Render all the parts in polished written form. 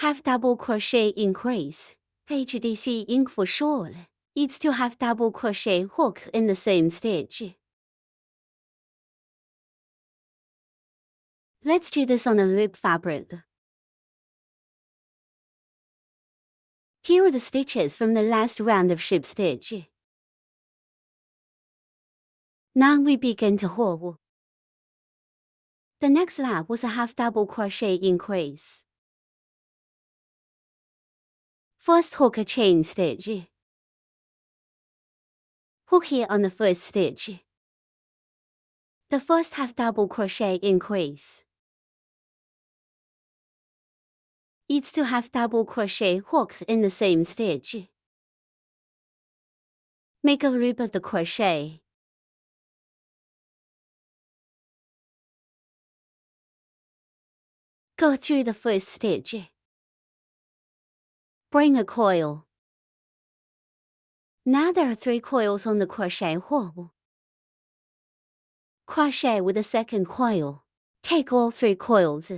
Half double crochet increase, HDC ink for shawl, it's to half double crochet hook in the same stitch. Let's do this on a loop fabric. Here are the stitches from the last round of ship stitch. Now we begin to hook. The next lap was a half double crochet increase. First hook a chain stitch. Hook here on the first stitch. The first half double crochet increase. It's to half double crochet hooked in the same stitch. Make a loop of the crochet. Go through the first stitch. Bring a coil. Now there are 3 coils on the crochet hook. Crochet with the second coil. Take all 3 coils.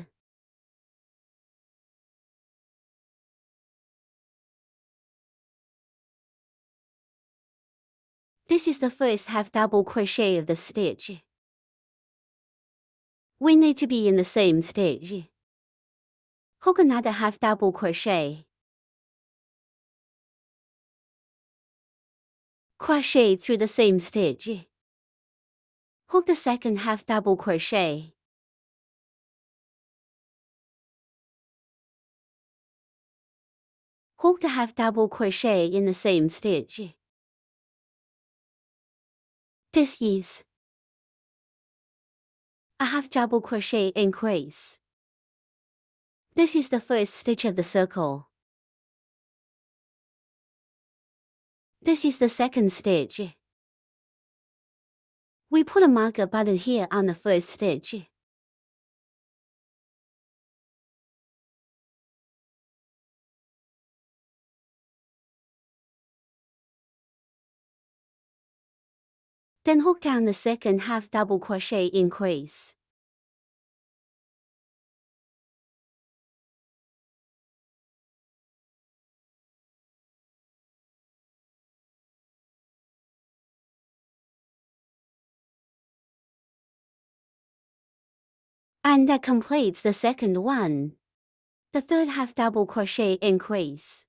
This is the first half double crochet of the stitch. We need to be in the same stitch. Hook another half double crochet. Crochet through the same stitch. Hook the second half double crochet. Hook the half double crochet in the same stitch. This is a half double crochet increase. This is the first stitch of the circle. This is the second stitch. We put a marker button here on the first stitch. Then hook down the second half double crochet increase. And that completes the second one. The third half double crochet increase.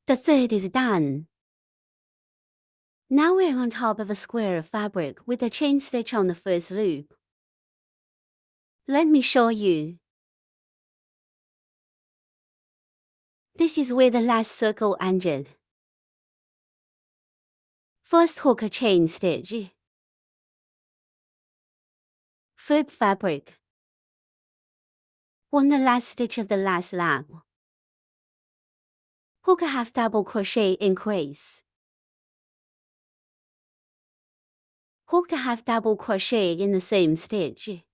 The third is done. Now we're on top of a square of fabric with a chain stitch on the first loop. Let me show you. This is where the last circle ended. First hook a chain stitch. Flip fabric. On the last stitch of the last lap. Hook a half double crochet increase. Hook the half double crochet in the same stitch.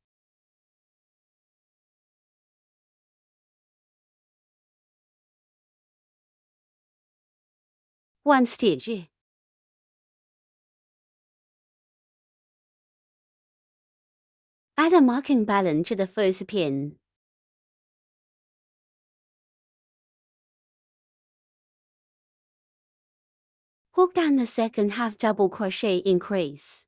One stitch. Add a marking button to the first pin. Hook down the second half double crochet increase.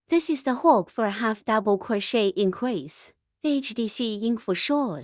This is the hook for a half double crochet increase. HDC ink for shawl.